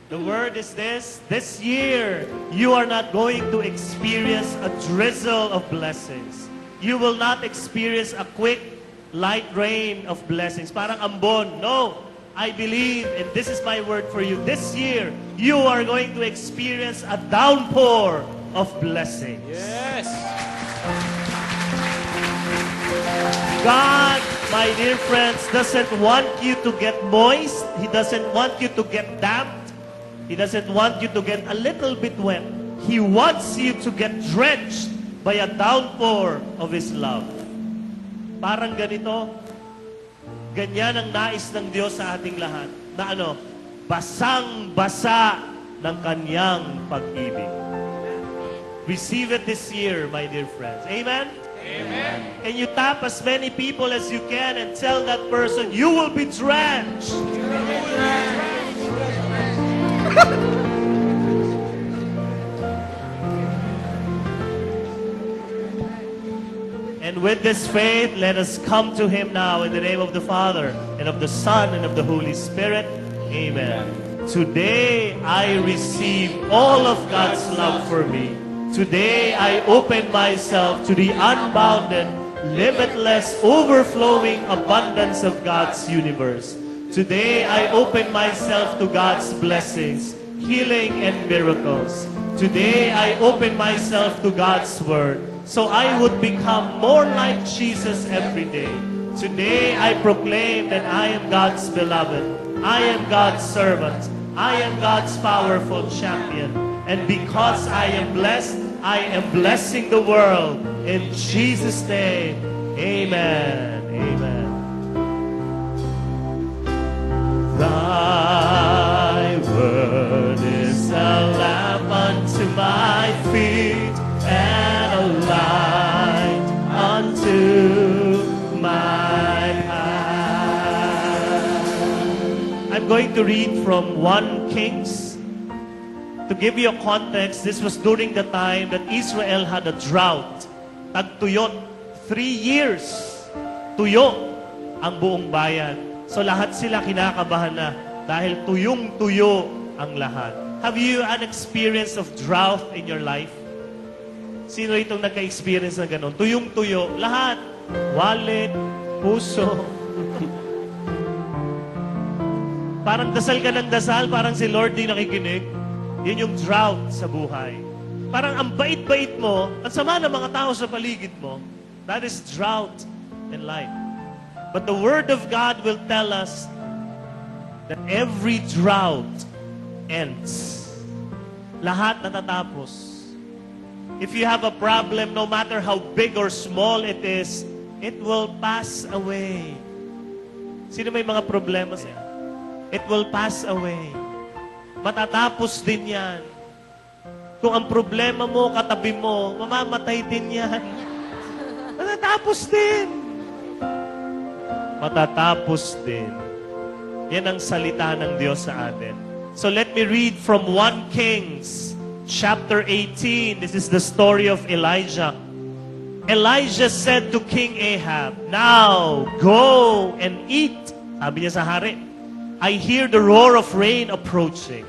The word is this year, you are not going to experience a drizzle of blessings. You will not experience a quick, light rain of blessings. Parang ambon. No, I believe, and this is my word for you, this year, you are going to experience a downpour of blessings. Yes. God, my dear friends, doesn't want you to get moist. He doesn't want you to get damp. He doesn't want you to get a little bit wet. He wants you to get drenched by a downpour of His love. Parang ganito, ganyan ang nais ng Diyos sa ating lahat. Na ano? Basang-basa ng Kanyang pag-ibig. Receive it this year, my dear friends. Amen? Amen. Can you tap as many people as you can and tell that person, you will be drenched. And with this faith, let us come to Him now in the name of the Father, and of the Son, and of the Holy Spirit. Amen. Today, I receive all of God's love for me. Today, I open myself to the unbounded, limitless, overflowing abundance of God's universe. Today, I open myself to God's blessings, healing, and miracles. Today, I open myself to God's Word, so I would become more like Jesus every day. Today, I proclaim that I am God's beloved. I am God's servant. I am God's powerful champion. And because I am blessed, I am blessing the world. In Jesus' name, amen. Amen. Thy word is a lamp unto my feet and a light unto my path. I'm going to read from 1 Kings. To give you a context, this was during the time that Israel had a drought. Tagtuyot. 3 years. Tuyo ang buong bayan. So lahat sila kinakabahan na dahil tuyong-tuyo ang lahat. Have you an experience of drought in your life? Sino itong nagka-experience na gano'n? Tuyong-tuyo. Lahat. Wallet, puso. Parang dasal ka ng dasal, parang si Lord di nakikinig. Yun yung drought sa buhay. Parang ang bait-bait mo, ang sama ng mga tao sa paligid mo, that is drought in life. But the Word of God will tell us that every drought ends. Lahat natatapos. If you have a problem, no matter how big or small it is, it will pass away. Sino may mga problema siya? It will pass away. Matatapos din yan. Kung ang problema mo, katabi mo, mamamatay din yan. Matatapos din. Matatapos din. Yan ang salita ng Diyos sa atin. So let me read from 1 Kings, chapter 18. This is the story of Elijah. Elijah said to King Ahab, "Now, go and eat." Sabi niya sa hari, "I hear the roar of rain approaching."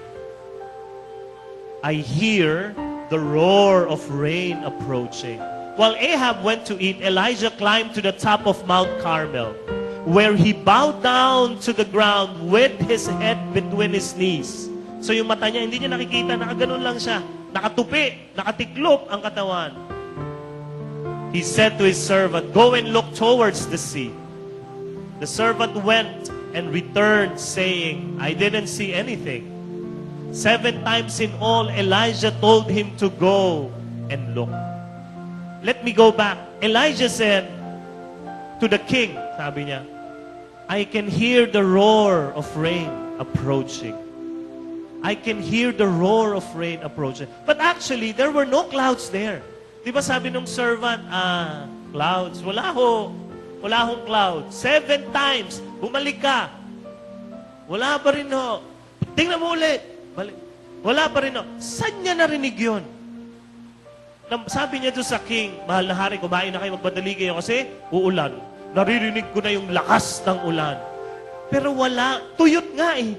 I hear the roar of rain approaching. While Ahab went to eat, Elijah climbed to the top of Mount Carmel, where he bowed down to the ground with his head between his knees. So yung mata niya, hindi niya nakikita, nakaganon lang siya. Nakatupi, nakatiklop ang katawan. He said to his servant, "Go and look towards the sea." The servant went and returned, saying, "I didn't see anything." 7 times in all, Elijah told him to go and look. Let me go back. Elijah said to the king, sabi niya, "I can hear the roar of rain approaching." I can hear the roar of rain approaching. But actually, there were no clouds there. Di ba sabi nung servant, clouds. Wala hong clouds. 7 times, bumalik ka. Wala pa rin ho. Tingnan mo ulit. Wala pa rin ho. Saan niya narinig yun? Sabi niya doon sa king, "Mahal na hari, kumain na kayo, magpadali kayo kasi uulan." Naririnig ko na yung lakas ng ulan. Pero wala. Tuyot nga eh.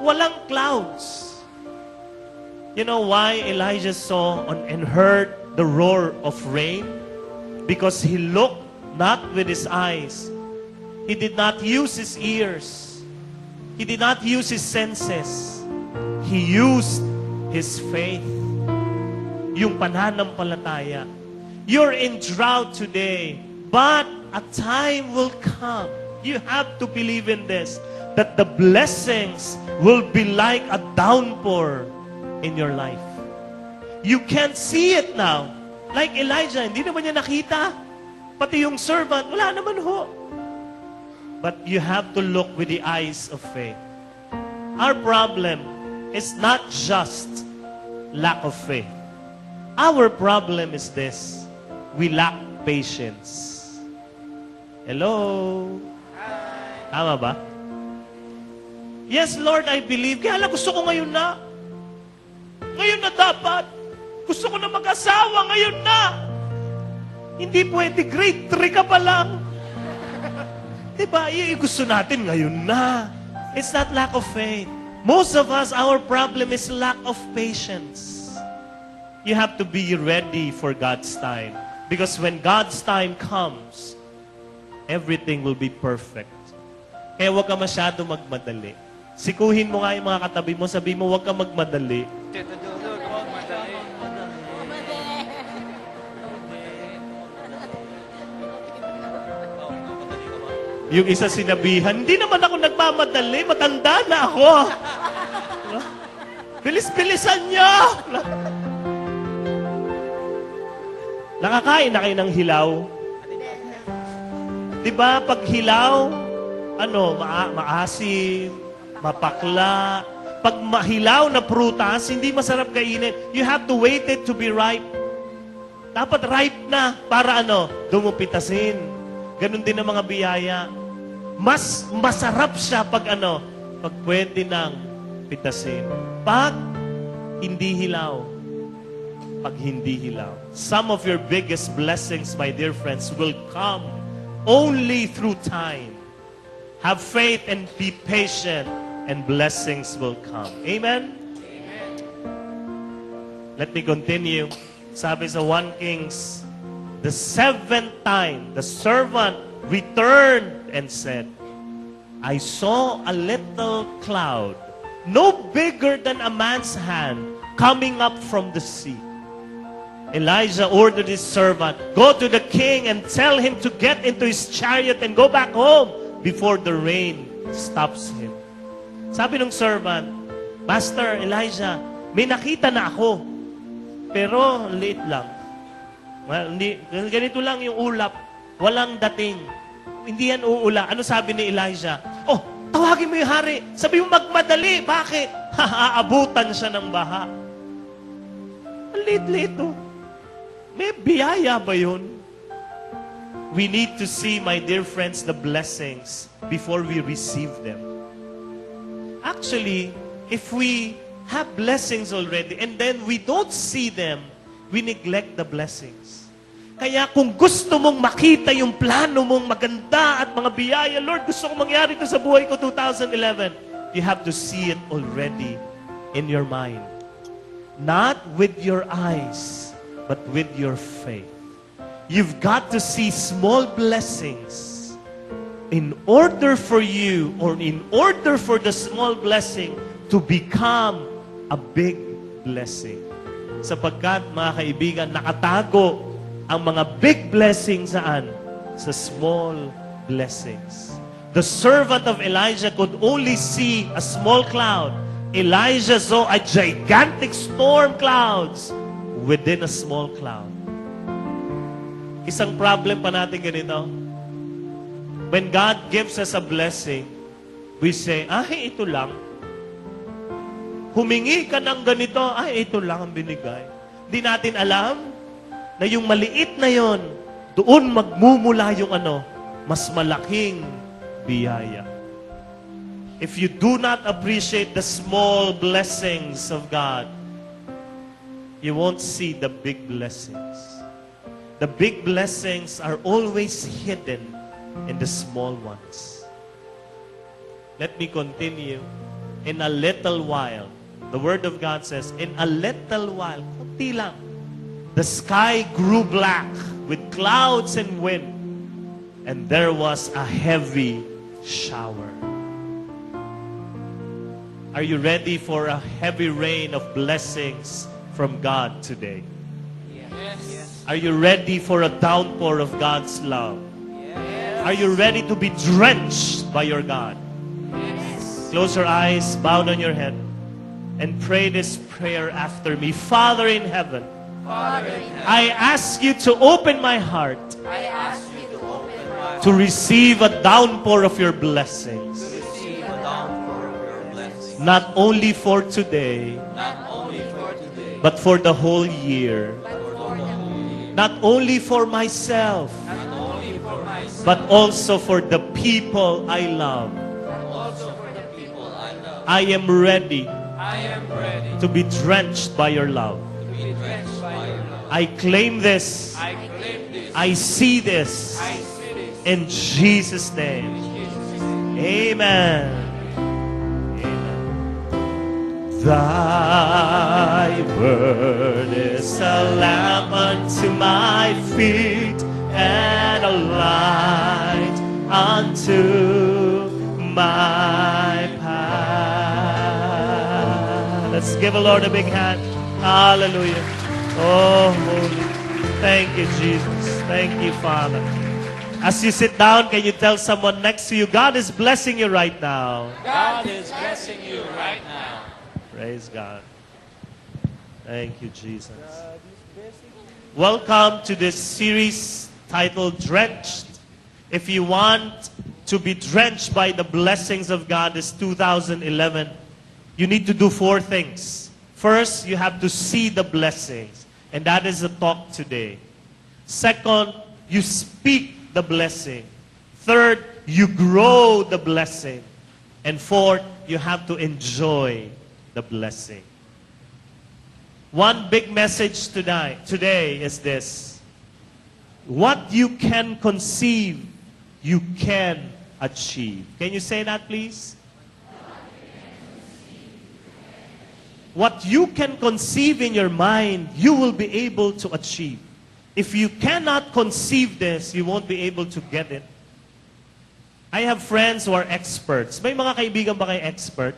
Walang clouds. You know why Elijah saw and heard the roar of rain? Because he looked not with his eyes. He did not use his ears. He did not use his senses. He used his faith. Yung pananampalataya. You're in drought today, but a time will come. You have to believe in this, that the blessings will be like a downpour in your life. You can't see it now. Like Elijah, hindi naman niya nakita. Pati yung servant, wala naman ho. But you have to look with the eyes of faith. Our problem is not just lack of faith. Our problem is this. We lack patience. Hello? Tama ba? Yes, Lord, I believe. Kaya lang gusto ko ngayon na. Ngayon na dapat. Gusto ko na mag-asawa ngayon na. Hindi pwede, grade 3 ka pa lang. Diba? Gusto natin ngayon na. It's not lack of faith. Most of us, our problem is lack of patience. You have to be ready for God's time. Because when God's time comes, everything will be perfect. Kaya huwag ka masyado magmadali. Sikuhin mo nga yung mga katabi mo, sabi mo, huwag ka magmadali. Tito Dudut, huwag madali. Yung isa sinabihan, hindi naman ako nagmamadali, matanda na ako. Bilis-bilisan niyo! Nakakain na kayo ng hilaw? Diba, pag hilaw, maasim, mapakla. Pag mahilaw na prutas, hindi masarap kainin. You have to wait it to be ripe. Dapat ripe na para dumupitasin. Ganon din ang mga biyaya. Mas masarap siya pag pag pwede nang pitasin. Pag hindi hilaw. Pag hindi hilaw. Some of your biggest blessings, my dear friends, will come only through time. Have faith and be patient, and blessings will come. Amen? Amen. Let me continue. Sabi sa 1 Kings, the 7th time, the servant returned and said, I saw a little cloud, no bigger than a man's hand, coming up from the sea. Elijah ordered his servant, go to the king and tell him to get into his chariot and go back home before the rain stops him. Sabi ng servant, Master Elijah, may nakita na ako, pero liit lang. Well, ganito lang yung ulap, walang dating. Hindi yan uula. Ano sabi ni Elijah? Oh, tawagin mo yung hari. Sabi mo magmadali. Bakit? Aabutan siya ng baha. Ang liit-liit oh. May biyaya ba yun? We need to see, my dear friends, the blessings before we receive them. Actually, if we have blessings already and then we don't see them, we neglect the blessings. Kaya kung gusto mong makita yung plano mong maganda at mga biyaya, Lord, gusto kong mangyari ito sa buhay ko 2011, you have to see it already in your mind. Not with your eyes, but with your faith. You've got to see small blessings in order for you or in order for the small blessing to become a big blessing. Sapagkat, mga kaibigan, nakatago ang mga big blessings saan? Sa small blessings. The servant of Elijah could only see a small cloud. Elijah saw a gigantic storm clouds within a small cloud. Isang problem pa natin ganito. When God gives us a blessing, we say, ito lang. Humingi ka ng ganito, ito lang ang binigay. Hindi natin alam na yung maliit na yon, doon magmumula yung mas malaking biyaya. If you do not appreciate the small blessings of God, you won't see the big blessings. The big blessings are always hidden in the small ones. Let me continue. In a little while, The Word of God says, in a little while, kunti lang, the sky grew black with clouds and wind, and there was a heavy shower. Are you ready for a heavy rain of blessings from God today? Yes. Are you ready for a downpour of God's love? Are you ready to be drenched by your God? Close your eyes, bow down your head, and pray this prayer after me. Father in heaven, I ask you to open my heart to receive a downpour of your blessings. Not only for today, but for the whole year. Not only for myself, but also for the people I love. I am ready to be drenched by your love. I claim this. I see this. In Jesus' name. Amen. Thy word is a lamp unto my feet and a light unto my path. Let's give the Lord a big hand. Hallelujah. Oh, holy. Thank you, Jesus. Thank you, Father. As you sit down, can you tell someone next to you, God is blessing you right now. God is blessing you right now. Praise God. Thank you, Jesus. Welcome to this series titled Drenched. If you want to be drenched by the blessings of God this 2011, you need to do 4 things. First, you have to see the blessings. And that is the talk today. Second, you speak the blessing. Third, you grow the blessing. And fourth, you have to enjoy the blessing. One big message today is this. What you can conceive, you can achieve. Can you say that, please? What you can conceive in your mind, you will be able to achieve. If you cannot conceive this, you won't be able to get it. I have friends who are experts. May mga kaibigan ba kayo expert?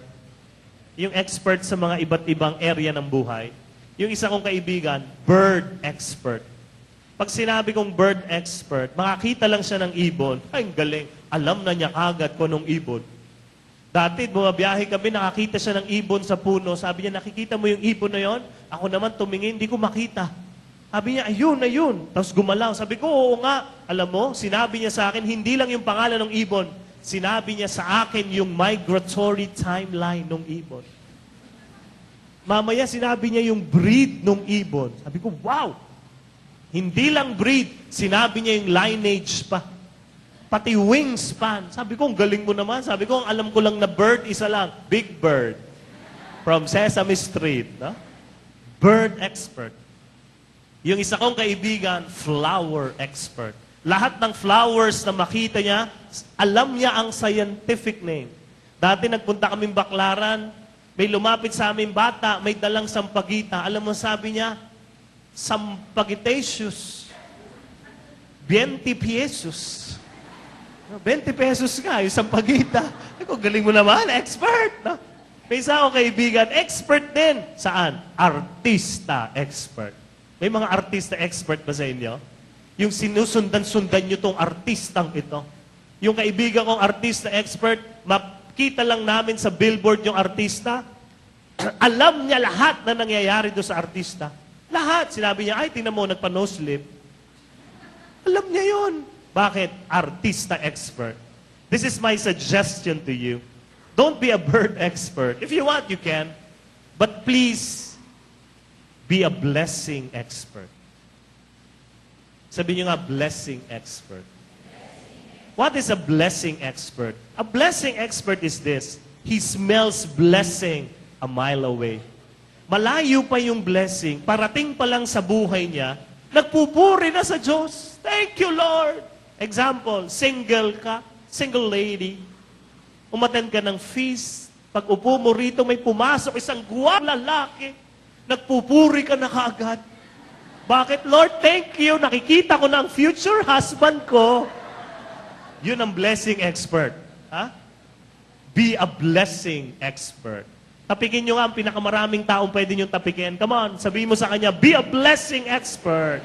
Yung expert sa mga iba't ibang area ng buhay. Yung isa kong kaibigan, bird expert. Pag sinabi kong bird expert, makakita lang siya ng ibon. Ay, galing. Alam na niya agad kung anong ibon. Dati, bumabiyahe kami, nakakita siya ng ibon sa puno. Sabi niya, nakikita mo yung ibon na yon? Ako naman tumingin, hindi ko makita. Sabi niya, ayun, ayun. Tapos gumalaw. Sabi ko, oo nga. Alam mo, sinabi niya sa akin, hindi lang yung pangalan ng ibon. Sinabi niya sa akin yung migratory timeline ng ibon. Mamaya, sinabi niya yung breed ng ibon. Sabi ko, wow! Hindi lang breed, sinabi niya yung lineage pa. Pati wingspan. Sabi ko, ang galing mo naman. Sabi ko, ang alam ko lang na bird, isa lang. Big Bird. From Sesame Street. No? Bird expert. Yung isa kong kaibigan, flower expert. Lahat ng flowers na makita niya, alam niya ang scientific name. Dati nagpunta kaming Baklaran, may lumapit sa aming bata, may dalang sampagita. Alam mo sabi niya, Sampagitaceous. 20 pesos. 20 pesos nga, yung sampagita. Ako, galing mo naman, expert. No? May isa akong kaibigan, expert din. Saan? Artista expert. May mga artista expert ba sa inyo? Yung sinusundan-sundan nyo tong artistang ito. Yung kaibigan kong artista expert, makita lang namin sa billboard yung artista, alam niya lahat na nangyayari doon sa artista. Lahat. Sinabi niya, ay, tingnan mo, nagpa-noselip. Alam niya yun. Bakit? Artista expert. This is my suggestion to you. Don't be a bird expert. If you want, you can. But please, be a blessing expert. Sabi niyo nga, blessing expert. What is a blessing expert? A blessing expert is this. He smells blessing a mile away. Malayo pa yung blessing, parating pa lang sa buhay niya, nagpupuri na sa Diyos. Thank you, Lord. Example, single ka, single lady, umattend ka ng feast, Pag upo mo rito, may pumasok isang guwang lalaki. Nagpupuri ka na kaagad. Bakit? Lord, thank you. Nakikita ko na ang future husband ko. Yun ang blessing expert. Ha? Be a blessing expert. Tapikin nyo nga ang pinakamaraming taong pwede nyo tapikin. Come on, sabihin mo sa kanya, be a blessing expert.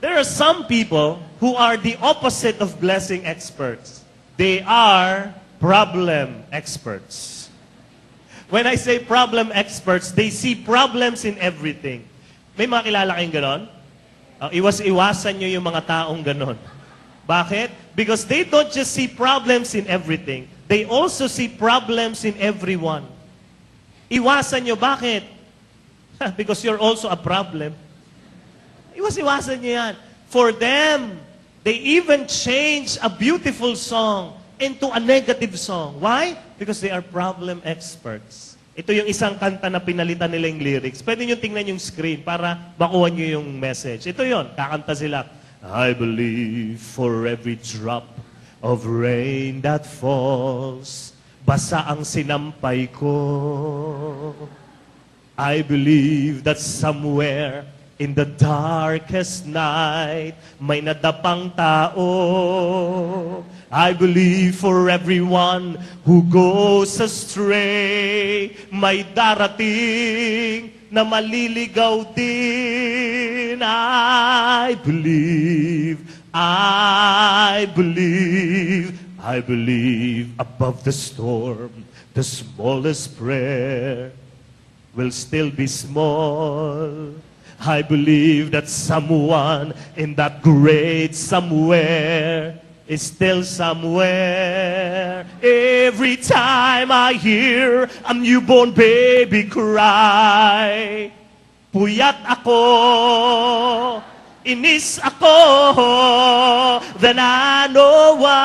There are some people who are the opposite of blessing experts. They are problem experts. When I say problem experts, they see problems in everything. May mga kilala kayong ganon? Iwas-iwasan nyo yung mga taong ganon. Bakit? Because they don't just see problems in everything. They also see problems in everyone. Iwasan nyo. Bakit? Because you're also a problem. Iwas-iwasan nyo yan. For them, they even change a beautiful song into a negative song. Why? Because they are problem experts. Ito yung isang kanta na pinalitan nila yung lyrics. Pwede nyo tingnan yung screen para makuha nyo yung message. Ito yon, kakanta sila. I believe for every drop of rain that falls, basa ang sinampay ko. I believe that somewhere in the darkest night, may nadapang tao. I believe for everyone who goes astray, may darating na maliligaw din. I believe above the storm, the smallest prayer will still be small. I believe that someone in that great somewhere is still somewhere. Every time I hear a newborn baby cry, puyat ako, inis ako, then I know why.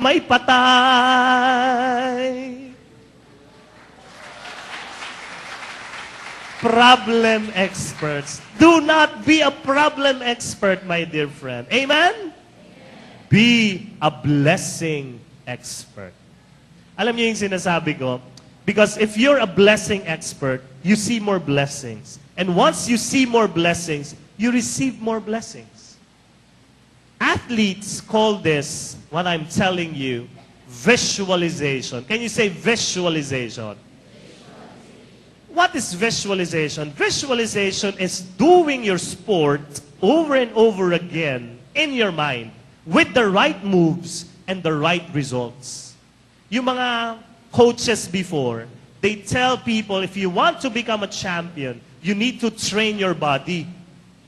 May patay. Problem experts. Do not be a problem expert, my dear friend. Amen? Be a blessing expert. Alam niyo yung sinasabi ko? Because if you're a blessing expert, you see more blessings. And once you see more blessings, you receive more blessings. Athletes call this, what I'm telling you, visualization. Can you say visualization? What is visualization? Visualization is doing your sport over and over again in your mind with the right moves and the right results. Yung mga coaches before, they tell people, if you want to become a champion, you need to train your body.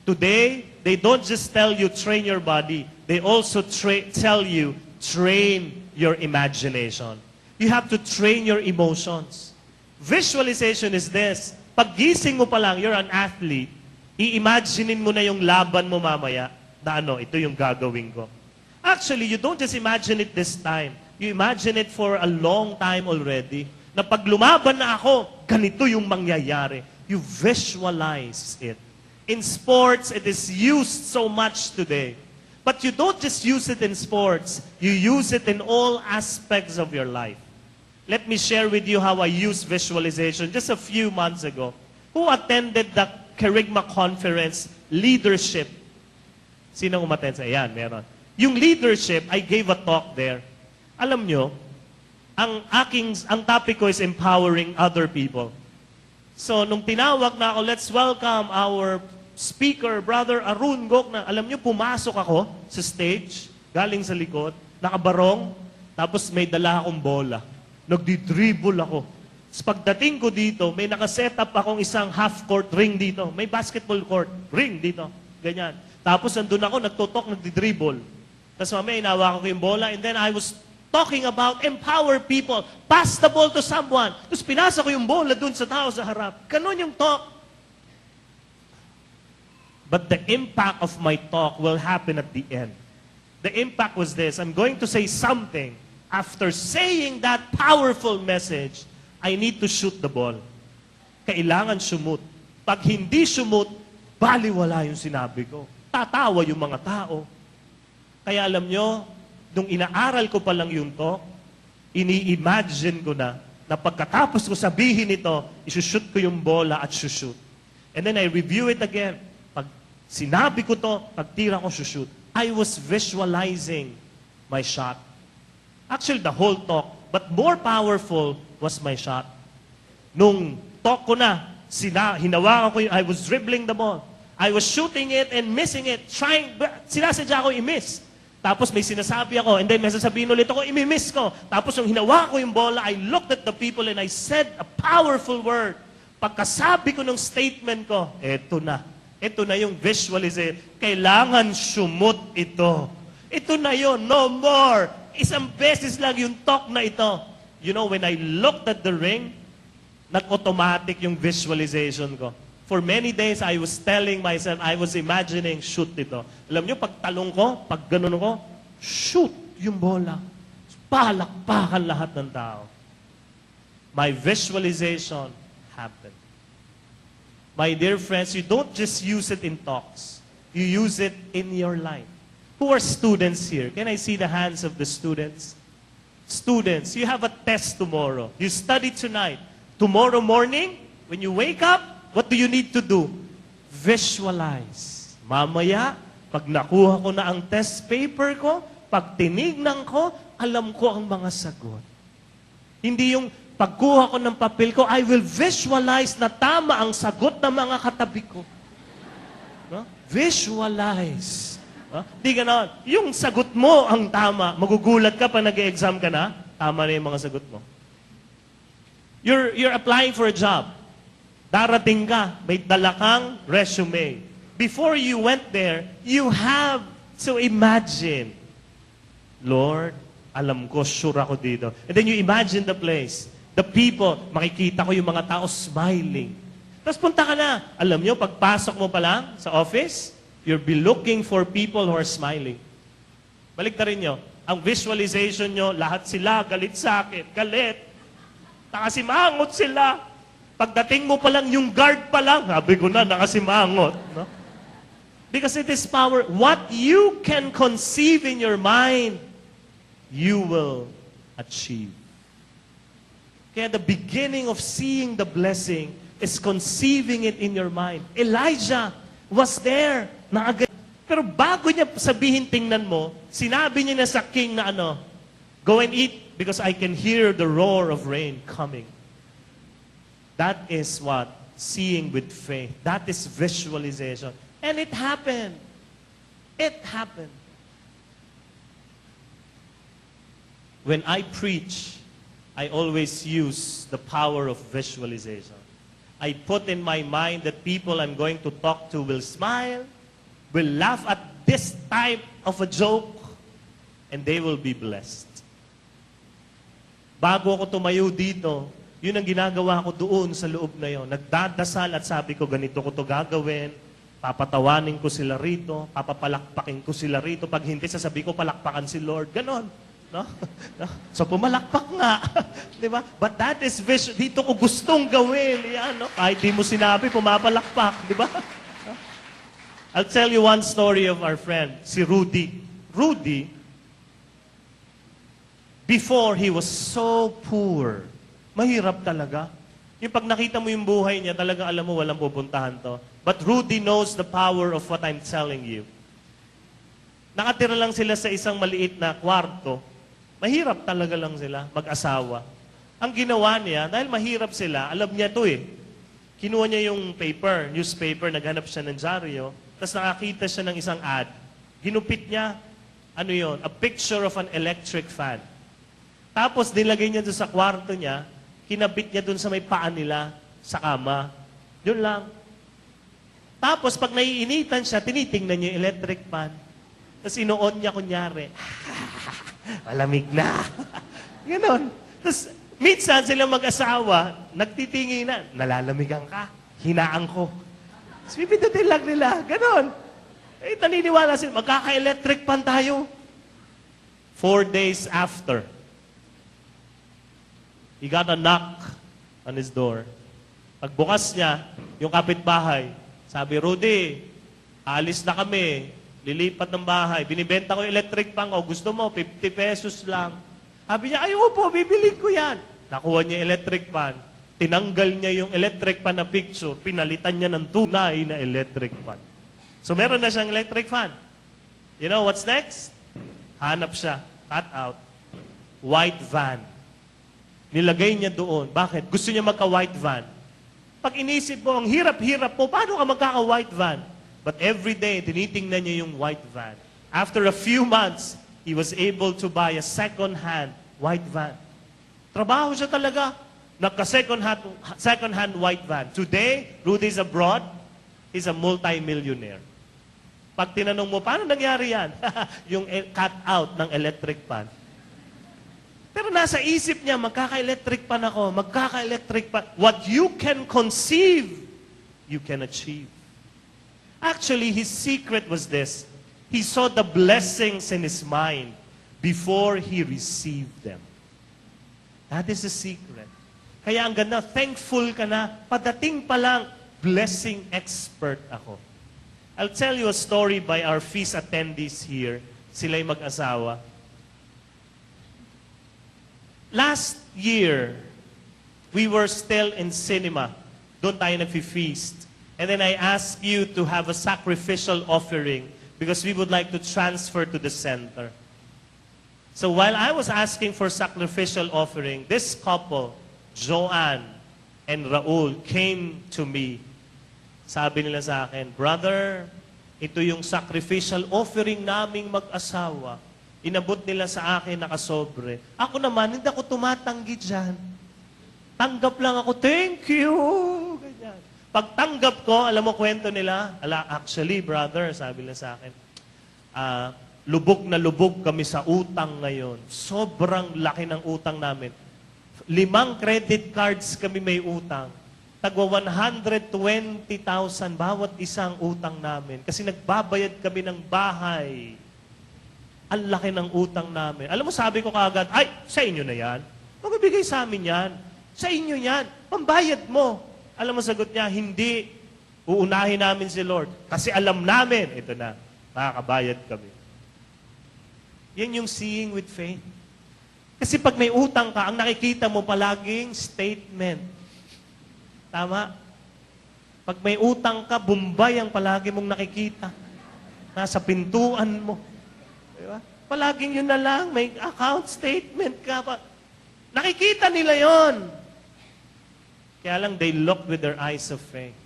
Today, they don't just tell you train your body, they also tell you train your imagination. You have to train your emotions. Visualization is this. Pag gising mo pa lang, you're an athlete, i-imaginein mo na yung laban mo mamaya na ito yung gagawin ko. Actually, you don't just imagine it this time. You imagine it for a long time already. Na pag lumaban na ako, ganito yung mangyayari. You visualize it. In sports, it is used so much today. But you don't just use it in sports. You use it in all aspects of your life. Let me share with you how I use visualization just a few months ago. Who attended the Kerygma Conference Leadership? Sinong umattend sa yan? Meron. Yung leadership, I gave a talk there. Alam nyo, ang topic ko is empowering other people. So, nung tinawag na ako, let's welcome our speaker, Brother Arun Gokna. Alam nyo, pumasok ako sa stage, galing sa likod, nakabarong, tapos may dala akong bola. Nagdi-dribble ako. Tapos pagdating ko dito, may nakaset up akong isang half-court ring dito. May basketball court ring dito. Ganyan. Tapos nandun ako, nagtutok, nagdi-dribble. Tapos mamaya inawa ko yung bola and then I was talking about empower people. Pass the ball to someone. Tapos pinasa ko yung bola dun sa tao sa harap. Ganon yung talk. But the impact of my talk will happen at the end. The impact was this. I'm going to say something. After saying that powerful message, I need to shoot the ball. Kailangan sumut. Pag hindi sumut, baliwala yung sinabi ko. Tatawa yung mga tao. Kaya alam nyo, nung inaaral ko pa lang yung talk, ini-imagine ko na pagkatapos ko sabihin ito, isushoot ko yung bola at shoot. And then I review it again. Pag sinabi ko to, pagtira ko shoot. I was visualizing my shot. Actually, the whole talk. But more powerful was my shot. Nung talk ko na, hinawakan ko yung, I was dribbling the ball. I was shooting it and missing it. Sinasadya ko i-miss. Tapos may sinasabi ako, and then may sasabihin ulit ako, imi-miss ko. Tapos nung hinawakan ko yung bola, I looked at the people and I said a powerful word. Pagkasabi ko ng statement ko, eto na. Ito na yung visualization. Kailangan sumut ito. Ito na yun, no more. Isang beses lang yung talk na ito. You know, when I looked at the ring, nag-automatic yung visualization ko. For many days, I was telling myself, I was imagining, shoot ito. Alam nyo, pag talong ko, pag ganun ko, shoot yung bola. Palakpakan lahat ng tao. My visualization happened. My dear friends, you don't just use it in talks. You use it in your life. Who are students here? Can I see the hands of the students? Students, you have a test tomorrow. You study tonight. Tomorrow morning, when you wake up, what do you need to do? Visualize. Mamaya, pag nakuha ko na ang test paper ko, pag tinignan ko, alam ko ang mga sagot. Hindi yung pagkuha ko ng papel ko, I will visualize na tama ang sagot ng mga katabi ko. No? Visualize. No? Di ganon. Yung sagot mo ang tama. Magugulat ka pa nag-exam ka na, tama na yung mga sagot mo. You're applying for a job. Darating ka, may dala kang resume. Before you went there, you have to imagine, Lord, alam ko, sure ako dito. And then you imagine the place, the people, makikita ko yung mga tao smiling. Tapos punta ka na. Alam nyo, pagpasok mo pa lang sa office, you'll be looking for people who are smiling. Baliktarin nyo. Ang visualization nyo, lahat sila galit sa akin. Galit. Nakasimangot sila. Pagdating mo pa lang, yung guard pa lang, sabi ko na, nakasimangot. No? Because it is power. What you can conceive in your mind, you will achieve. Kaya the beginning of seeing the blessing is conceiving it in your mind. Elijah was there. Pero bago niya sabihin, tingnan mo, sinabi niya na sa king na go and eat because I can hear the roar of rain coming. That is what? Seeing with faith. That is visualization. And it happened. It happened. When I preach, I always use the power of visualization. I put in my mind that people I'm going to talk to will smile, will laugh at this type of a joke, and they will be blessed. Bago ako tumayo dito, yun ang ginagawa ko doon sa loob na yon. Nagdadasal at sabi ko, ganito ko to gagawin. Papatawanin ko sila rito. Papapalakpakin ko sila rito. Pag hindi, sasabi ko, palakpakan si Lord. Ganon. No? No? So, pumalakpak nga. Di ba? But that is vision. Dito ko gustong gawin. Yan, no? Kahit di mo sinabi, pumapalakpak. Di ba? I'll tell you one story of our friend, si Rudy. Rudy, before he was so poor, mahirap talaga. Yung pag nakita mo yung buhay niya, talagang alam mo walang pupuntahan to. But Rudy knows the power of what I'm telling you. Nakatira lang sila sa isang maliit na kwarto. Mahirap talaga lang sila, mag-asawa. Ang ginawa niya, dahil mahirap sila, alam niya to eh. Kinuha niya yung paper, newspaper, naghanap siya ng dyaryo, tapos nakakita siya ng isang ad. Ginupit niya, ano yon? A picture of an electric fan. Tapos nilagay niya doon sa kwarto niya, kinabit niya doon sa may paa nila, sa kama. Yun lang. Tapos pag naiinitan siya, tinitingnan niya yung electric fan. Tapos ino-on niya kunyari. Malamig na. Ganon. Tapos minsan silang mag-asawa, nagtitinginan. Nalalamigan ka. Hinaan ko. Tapos pipindutin lang nila. Ganon. Eh, naniniwala sila, magkaka-electric fan tayo. 4 days after, he got a knock on his door. Pagbukas niya, yung kapitbahay, sabi, Rudy, alis na kami, lilipat ng bahay, binibenta ko yung electric fan ko, gusto mo, 50 pesos lang. Sabi niya, ayoko po, bibili ko yan. Nakuha niya yung electric fan, tinanggal niya yung electric fan na picture, pinalitan niya ng tunay na electric fan. So meron na siyang electric fan. You know what's next? Hanap siya, cut out, white van. Nilagay niya doon. Bakit? Gusto niya magka-white van. Pag inisip mo, ang hirap-hirap mo, paano ka magkaka-white van? But every day, tinitingnan niya yung white van. After a few months, he was able to buy a second-hand white van. Trabaho siya talaga. Second-hand white van. Today, Rudy's abroad. He's a multi-millionaire. Pag tinanong mo, paano nangyari yan? Yung cut-out ng electric fan. Pero nasa isip niya, magkaka-electric pan ako, magkaka-electric pan. What you can conceive, you can achieve. Actually, his secret was this. He saw the blessings in his mind before he received them. That is the secret. Kaya ang ganda, thankful ka na, padating pa lang, blessing expert ako. I'll tell you a story by our feast attendees here. Sila'y mag-asawa. Last year, we were still in cinema. Doon tayo nag-feast. And then I asked you to have a sacrificial offering because we would like to transfer to the center. So while I was asking for sacrificial offering, this couple, Joanne and Raul, came to me. Sabi nila sa akin, Brother, ito yung sacrificial offering naming mag-asawa. Inabot nila sa akin nakasobre. Ako naman, hindi ako tumatanggi dyan. Tanggap lang ako, thank you. Ganyan. Pagtanggap ko, alam mo kwento nila? Actually, brother, sabi nila sa akin, lubog na lubog kami sa utang ngayon. Sobrang laki ng utang namin. 5 credit cards kami may utang. Tagwa 120,000 bawat isang utang namin. Kasi nagbabayad kami ng bahay. Ang laki ng utang namin. Alam mo, sabi ko kaagad, ay, sa inyo na yan. Magbibigay sa amin yan. Sa inyo yan. Pambayad mo. Alam mo, sagot niya, hindi. Uunahin namin si Lord. Kasi alam namin, ito na, makakabayad kami. Yan yung seeing with faith. Kasi pag may utang ka, ang nakikita mo palaging statement. Tama? Pag may utang ka, Bombay ang palagi mong nakikita. Nasa pintuan mo. Diba? Palaging yun na lang, may account statement ka pa. Nakikita nila yon. Kaya lang, they look with their eyes of faith.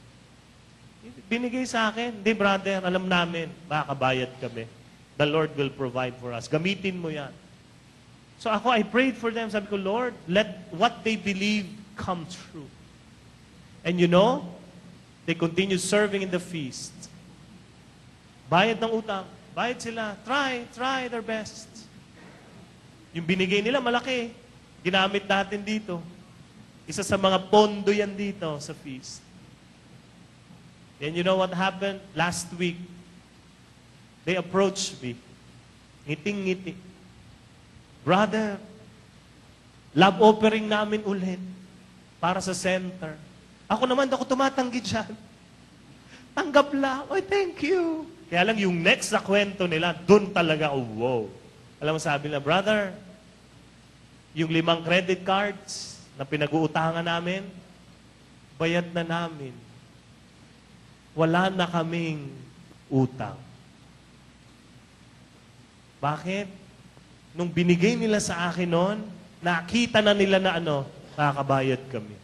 Binigay sa akin, di brother, alam namin, makakabayad kami. The Lord will provide for us. Gamitin mo yan. So ako, I prayed for them. Sabi ko, Lord, let what they believe come true. And you know, they continue serving in the feast. Bayad ng utang. Bayad sila. Try their best. Yung binigay nila, malaki. Ginamit natin dito. Isa sa mga pondo yan dito sa feast. And you know what happened? Last week, they approached me. Ngiting-ngiti. Brother, love offering namin ulit para sa center. Ako naman, ako tumatanggi dyan. Tanggap lang. Oy, thank you. Kaya lang yung next na kwento nila, dun talaga, oh, wow. Alam mo, sabi nila, brother, yung 5 credit cards na pinag-uutangan namin, bayad na namin. Wala na kaming utang. Bakit? Nung binigay nila sa akin noon, nakita na nila na makakabayad kami.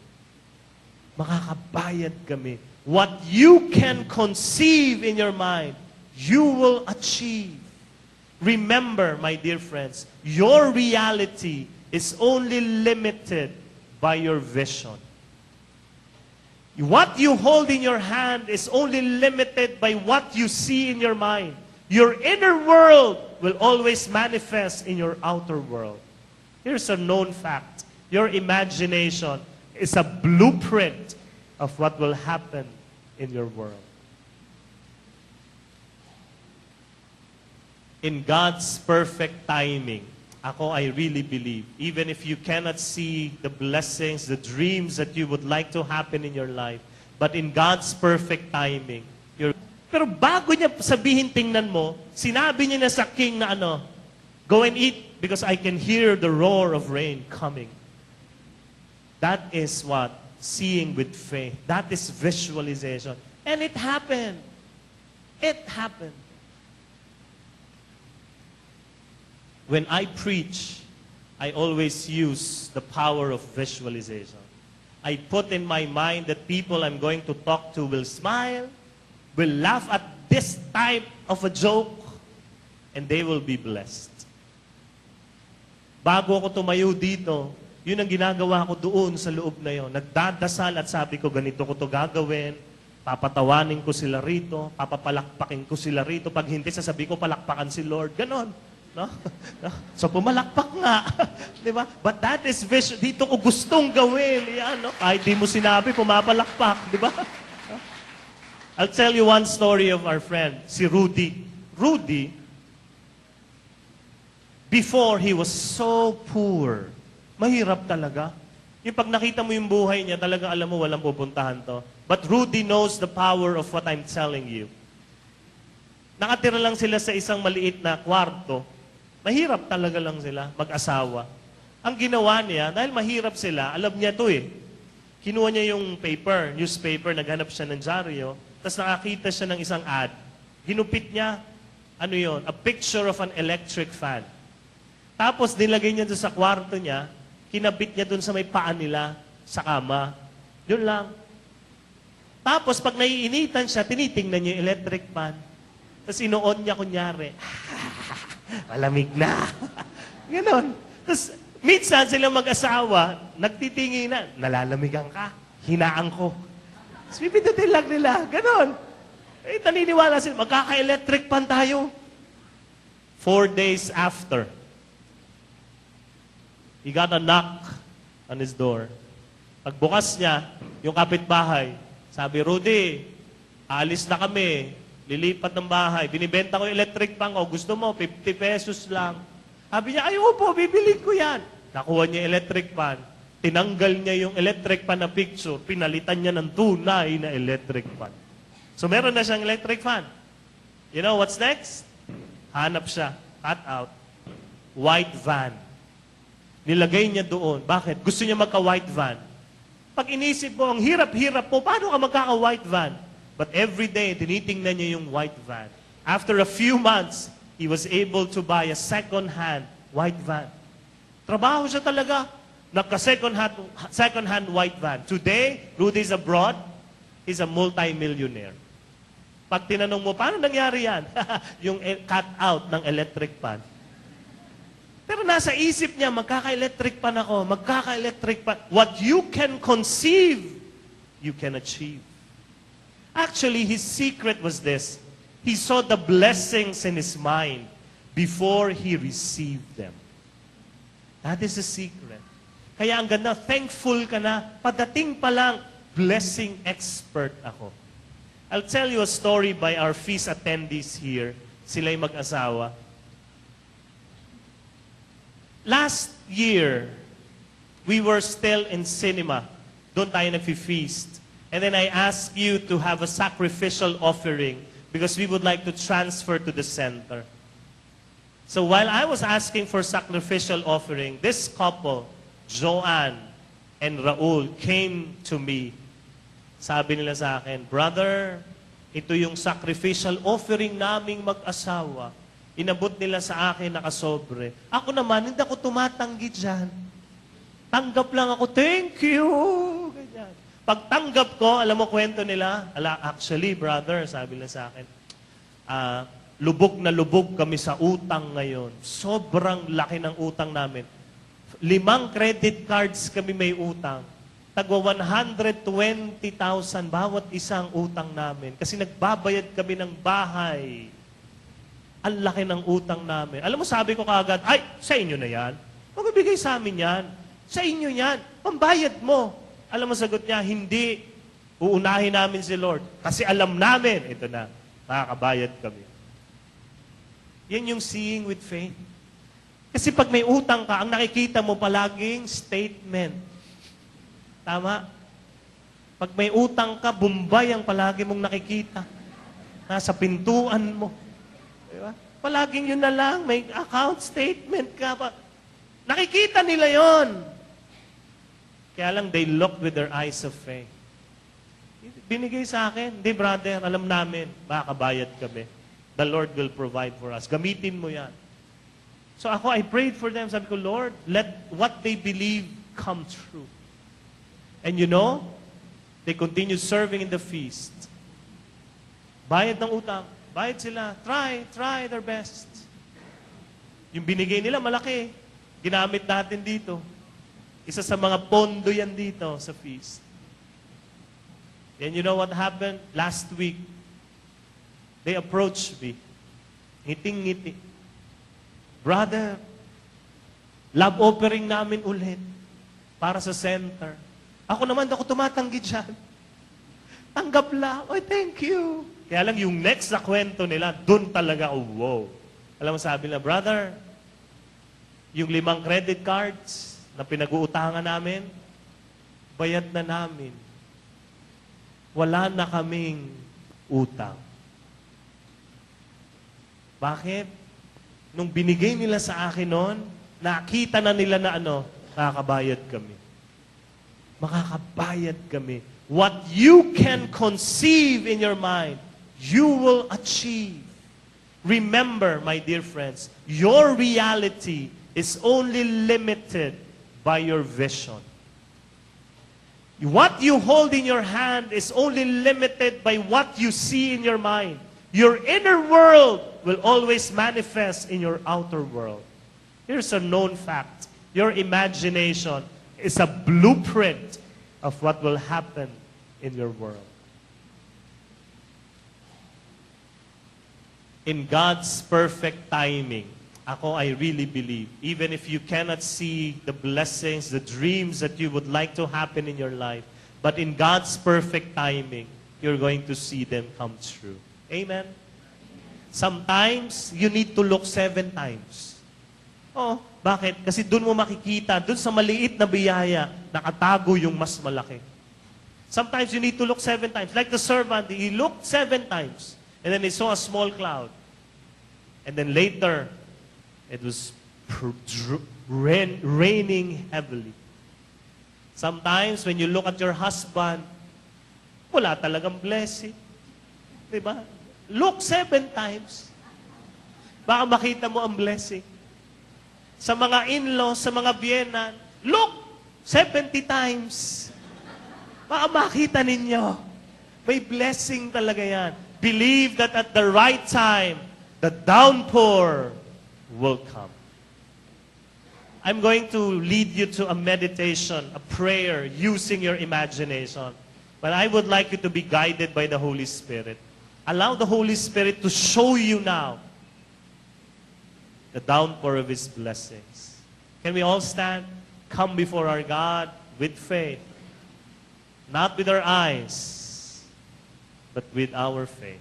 Makakabayad kami. What you can conceive in your mind, you will achieve. Remember, my dear friends, your reality is only limited by your vision. What you hold in your hand is only limited by what you see in your mind. Your inner world will always manifest in your outer world. Here's a known fact. Your imagination is a blueprint of what will happen in your world. In God's perfect timing, Ako, I really believe, even if you cannot see the blessings, the dreams that you would like to happen in your life, but in God's perfect timing, pero bago niya sabihin, tingnan mo, sinabi niya na sa king na ano, go and eat because I can hear the roar of rain coming. That is what? Seeing with faith. That is visualization. And it happened. It happened. When I preach, I always use the power of visualization. I put in my mind that people I'm going to talk to will smile, will laugh at this type of a joke, and they will be blessed. Bago ako tumayo dito, yun ang ginagawa ko doon sa loob na yon. Nagdadasal at sabi ko, ganito ko to gagawin, papatawanin ko sila rito, papapalakpakin ko sila rito. Pag hindi, sasabi ko, palakpakan si Lord. Ganon. No? No? So pumalakpak nga. Di ba? But that is vision. Dito ko gustong gawin. Yan, no? Kahit di mo sinabi, pumapalakpak. Di ba? I'll tell you one story of our friend, si Rudy. Rudy, before he was so poor, mahirap talaga. Yung pag nakita mo yung buhay niya, talaga alam mo walang pupuntahan to. But Rudy knows the power of what I'm telling you. Nakatira lang sila sa isang maliit na kwarto. Mahirap talaga lang sila, mag-asawa. Ang ginawa niya, dahil mahirap sila, alam niya to eh. Kinuha niya yung paper, newspaper, naghanap siya ng dyaryo, tapos nakakita siya ng isang ad. Ginupit niya, ano yon, a picture of an electric fan. Tapos nilagay niya doon sa kwarto niya, kinabit niya doon sa may paa nila, sa kama. Yun lang. Tapos pag naiinitan siya, tinitingnan niya yung electric fan. Tapos ino-on niya kunyari. Malamig na. Ganon. Tapos minsan silang mag-asawa, nagtitingin na, nalalamigan ka, hinaan ko. Tapos pipindutin lang nila. Ganon. Eh, naniniwala sila, magkaka-electric pan tayo. 4 days after, he got a knock on his door. Pagbukas niya, yung kapitbahay, sabi, Rudy, alis na kami. Lilipat ng bahay. Binibenta ko yung electric pan ko. Gusto mo, 50 pesos lang. Sabi niya, ayaw po, bibilin ko yan. Nakuha niya yung electric pan. Tinanggal niya yung electric pan na picture. Pinalitan niya ng tunay na electric pan. So meron na siyang electric fan. You know what's next? Hanap siya. Cut out. White van. Nilagay niya doon. Bakit? Gusto niya magka-white van. Pag inisip mo, ang hirap-hirap po, paano ka magkaka-white van? But every day, tinitingnan niya yung white van. After a few months, he was able to buy a second-hand white van. Trabaho siya talaga. Second-hand white van. Today, Rudy's abroad. He's a multi-millionaire. Pag tinanong mo, paano nangyari yan? Yung cut-out ng electric pan. Pero nasa isip niya, magkaka-electric pan ako, magkaka-electric pan. What you can conceive, you can achieve. Actually, his secret was this. He saw the blessings in his mind before he received them. That is the secret. Kaya ang ganda, thankful ka na, padating pa lang, blessing expert ako. I'll tell you a story by our feast attendees here. Sila'y mag-asawa. Last year, we were still in cinema. Doon tayo nag-feast. And then I asked you to have a sacrificial offering because we would like to transfer to the center. So while I was asking for sacrificial offering, this couple, Joanne and Raul, came to me. Sabi nila sa akin, Brother, ito yung sacrificial offering naming mag-asawa. Inabot nila sa akin nakasobre. Ako naman, hindi ako tumatanggi dyan. Tanggap lang ako, thank you. Ganyan. Pagtanggap ko, alam mo kwento nila, actually, brother, sabi nila sa akin, lubog na lubog kami sa utang ngayon. Sobrang laki ng utang namin. 5 credit cards kami may utang. Tagwa 120,000 bawat isang utang namin. Kasi nagbabayad kami ng bahay. Ang laki ng utang namin. Alam mo, sabi ko kaagad, ay, sa inyo na yan. Huwag ibigay sa amin yan. Sa inyo yan. Pambayad mo. Alam mo, sagot niya, hindi. Uunahin namin si Lord. Kasi alam namin, ito na, makakabayad kami. Yan yung seeing with faith. Kasi pag may utang ka, ang nakikita mo palaging statement. Tama? Pag may utang ka, Bombay ang palagi mong nakikita. Nasa pintuan mo. Diba? Palaging yun na lang, may account statement ka pa. Nakikita nila yon. Kaya lang, they looked with their eyes of faith. Binigay sa akin, hindi brother, alam namin, makakabayad kami. The Lord will provide for us. Gamitin mo yan. So ako, I prayed for them. Sabi ko, Lord, let what they believe come true. And you know, they continue serving in the feast. Bayad ng utang. Bayad sila. Try their best. Yung binigay nila, malaki. Ginamit natin dito. Isa sa mga pondo yan dito sa feast. And you know what happened? Last week, they approached me. Ngiting-ngiti. Brother, love offering namin ulit para sa center. Ako naman, ako tumatanggi dyan. Tanggap lang. Oh, thank you. Kaya lang yung next na kwento nila, dun talaga, oh, wow. Alam mo sabi nila, brother, yung 5 credit cards na pinag-uutangan namin, bayad na namin. Wala na kaming utang. Bakit? Nung binigay nila sa akin noon, nakita na nila na makakabayad kami. Makakabayad kami. What you can conceive in your mind, you will achieve. Remember, my dear friends, your reality is only limited by your vision. What you hold in your hand is only limited by what you see in your mind. Your inner world will always manifest in your outer world. Here's a known fact. Your imagination is a blueprint of what will happen in your world. In God's perfect timing, I really believe, even if you cannot see the blessings, the dreams that you would like to happen in your life, but in God's perfect timing, you're going to see them come true. Amen? Sometimes, you need to look 7 times. Oh, bakit? Kasi doon mo makikita, doon sa maliit na biyaya, nakatago yung mas malaki. Sometimes you need to look 7 times. Like the servant, he looked 7 times. And then he saw a small cloud. And then later, it was raining heavily. Sometimes, when you look at your husband, wala talagang blessing. Diba? Look 7 times. Baka makita mo ang blessing. Sa mga in-laws, sa mga biyenan, look 70 times. Baka makita ninyo. May blessing talaga yan. Believe that at the right time, the downpour will come. I'm going to lead you to a meditation, a prayer, using your imagination. But I would like you to be guided by the Holy Spirit. Allow the Holy Spirit to show you now the downpour of His blessings. Can we all stand? Come before our God with faith. Not with our eyes, but with our faith.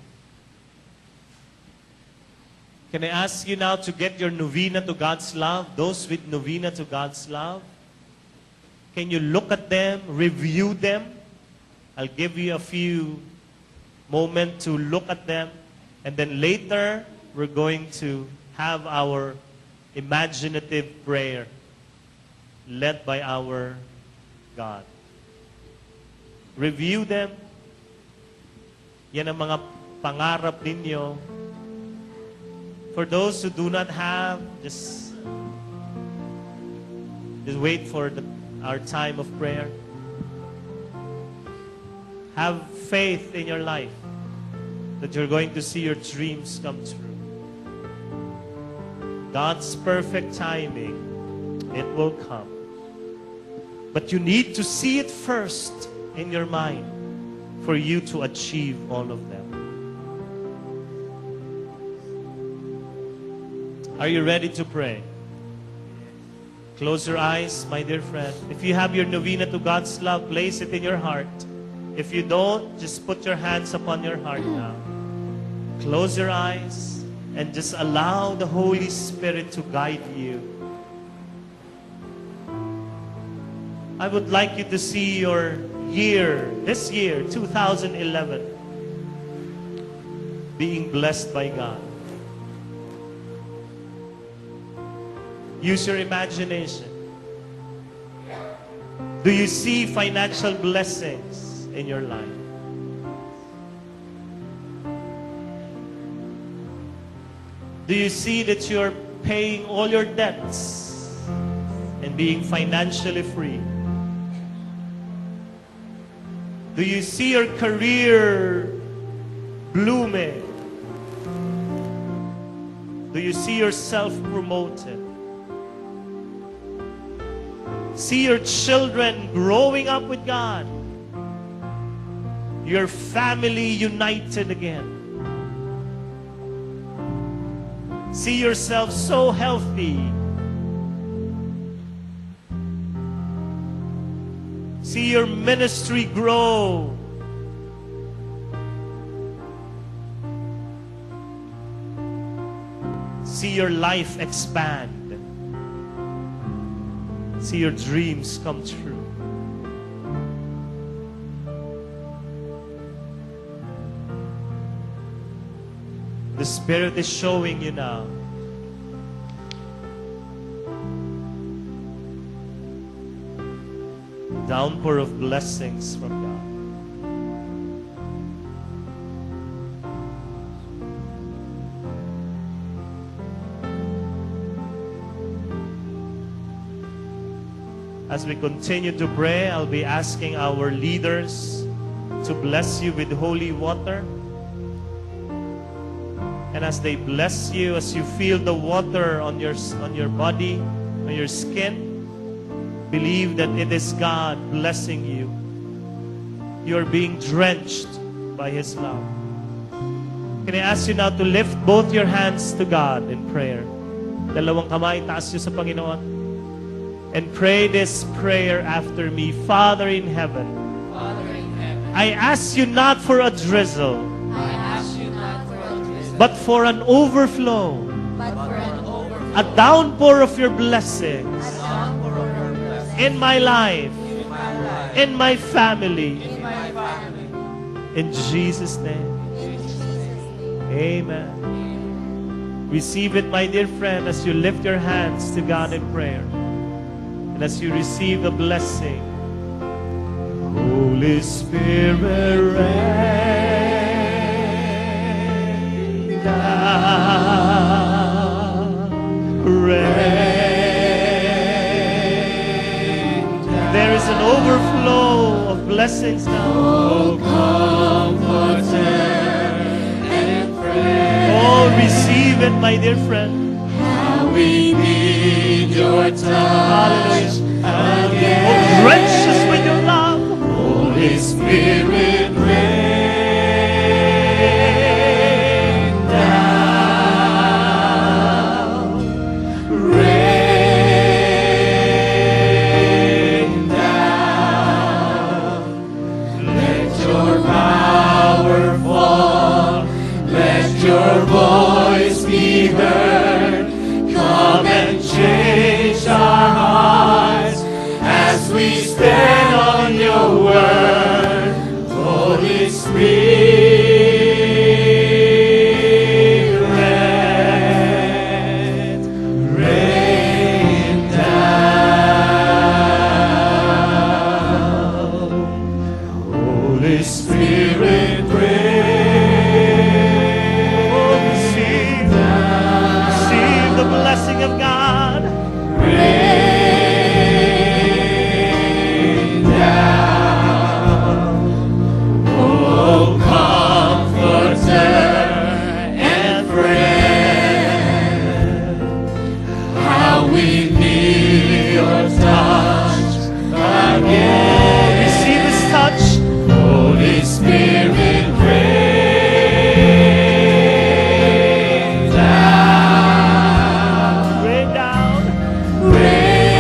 Can I ask you now to get your novena to God's love? Those with novena to God's love. Can you look at them, review them? I'll give you a few moments to look at them. And then later, we're going to have our imaginative prayer led by our God. Review them. Yan ang mga pangarap ninyo. For those who do not have, just wait for our time of prayer. Have faith in your life that you're going to see your dreams come true. God's perfect timing, it will come. But you need to see it first in your mind for you to achieve all of them. Are you ready to pray? Close your eyes, my dear friend. If you have your novena to God's love, place it in your heart. If you don't, just put your hands upon your heart now. Close your eyes and just allow the Holy Spirit to guide you I would like you to see your year, this year, 2011, being blessed by God. Use your imagination. Do you see financial blessings in your life? Do you see that you're paying all your debts and being financially free? Do you see your career blooming? Do you see yourself promoted? See your children growing up with God. Your family united again. See yourself so healthy. See your ministry grow. See your life expand. See your dreams come true. The Spirit is showing you now. Downpour of blessings from God. As we continue to pray, I'll be asking our leaders to bless you with holy water. And as they bless you, as you feel the water on your body, on your skin, believe that it is God blessing you. You are being drenched by His love. Can I ask you now to lift both your hands to God in prayer? Dalawang kamay, taas niyo sa Panginoon. And pray this prayer after me. Father in heaven, I ask you not for a drizzle, but for an overflow, a downpour of your blessings in my life, in my family. In Jesus' name. Amen. Receive it, my dear friend, as you lift your hands to God in prayer. And as you receive the blessing, Holy Spirit, rain down, rain down. There is an overflow of blessings now. Oh, comforter and friend. Oh, receive it, my dear friend. How we need your touch. Hallelujah. Again. Oh, drench us with your love. Holy Spirit, rain down. Rain down. Let your power fall. Let your voice be heard. Come and change our hearts as we stand on your word. Holy Spirit, rain down. Holy Spirit, rain. Oh, receive the blessing of God. Rain down, oh comforter and friend, how we need your touch again. Receive His touch. Holy Spirit, rain down. Rain down. Rain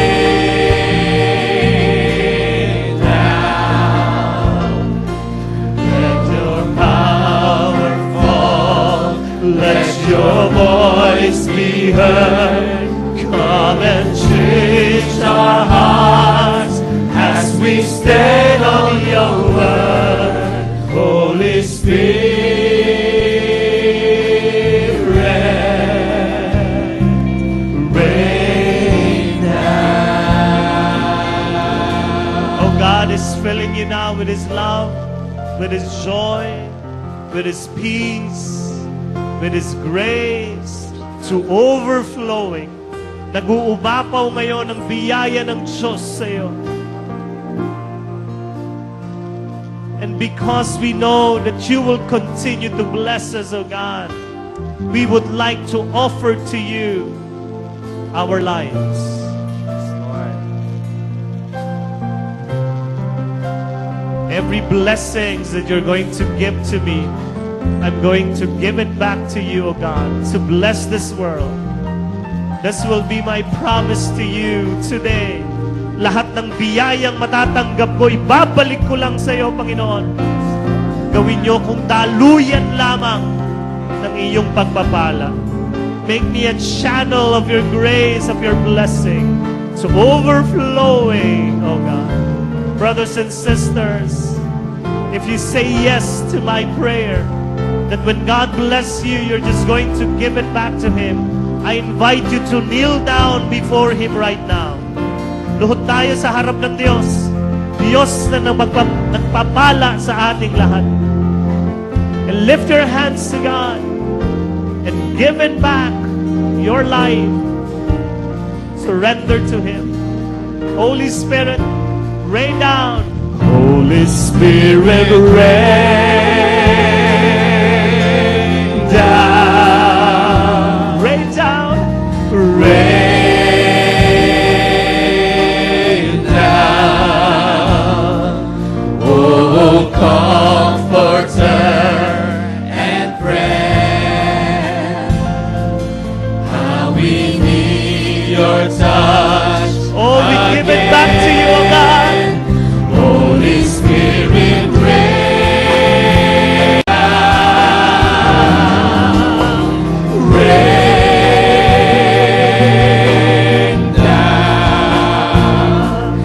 down. Let your power fall. Let your voice be heard. Come and change our hearts as stand on your word, Holy Spirit, rain down. Oh, God is filling you now with His love, with His joy, with His peace, with His grace, to overflowing. Nag-uubapaw ngayon ang biyaya ng Diyos sa iyo. And because we know that you will continue to bless us, oh God, we would like to offer to you our lives. Every blessings that you're going to give to me, I'm going to give it back to you, O God, to bless this world. This will be my promise to you today. Lahat ng biyayang matatanggap ko, ibabalik ko lang sa iyo, Panginoon. Gawin niyo kung daluyan lamang ng iyong pagpapala. Make me a channel of your grace, of your blessing, to overflowing, O God. Brothers and sisters, if you say yes to my prayer, that when God bless you, you're just going to give it back to Him, I invite you to kneel down before Him right now. Luhod tayo sa harap ng Diyos. Diyos na nagpapala sa ating lahat. And lift your hands to God and give it back, your life. Surrender to Him. Holy Spirit, rain down. Holy Spirit, rain down. Rain down. Rain down. Oh, Comforter and friend, how we need your touch. Oh, we give it back to you, oh God. Holy Spirit, rain down, rain down.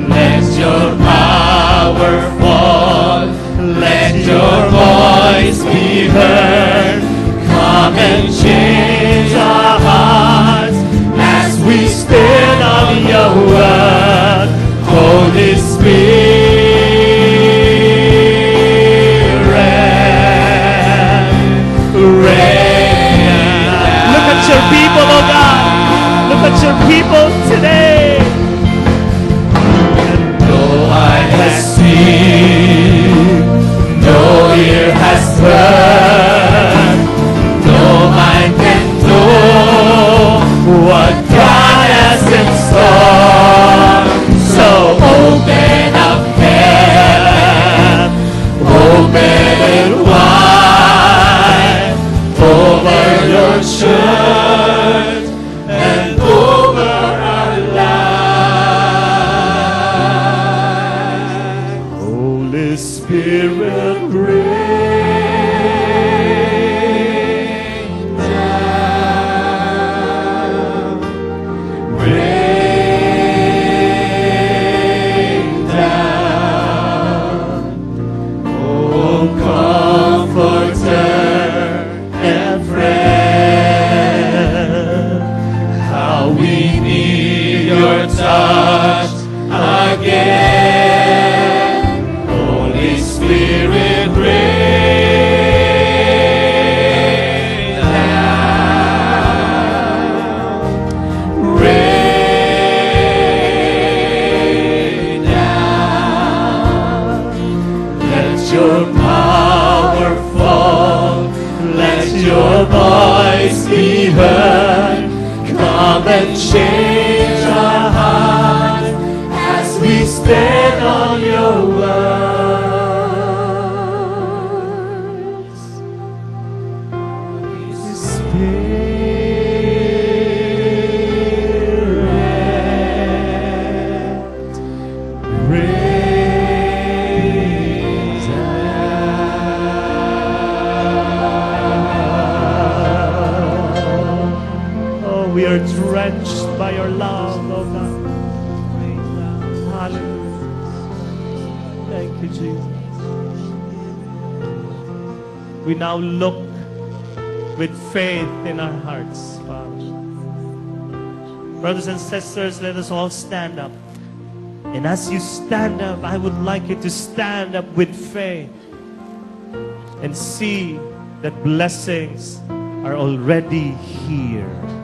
Let your power fall, let your voice be heard. Come and change our hearts as we stand on your word. Holy Spirit, rain. Look at your people, oh God. Look at your people today. No eye has seen, no ear has heard, no mind can know what God has in store. So open up heaven, open it wide over your church and over our lives. Holy Spirit, rain down, rain down. Oh, Comforter and friend, how we need your touch again. Holy Spirit, rain down, rain down. Let your power fall, let your voice be heard. Come and change our hearts as we stand on your words. Holy Spirit, rain down. Oh, we are drenched by your love, oh God. Hallelujah. you, Jesus. We now look with faith in our hearts, Father. Brothers and sisters, let us all stand up. And as you stand up, I would like you to stand up with faith and see that blessings are already here.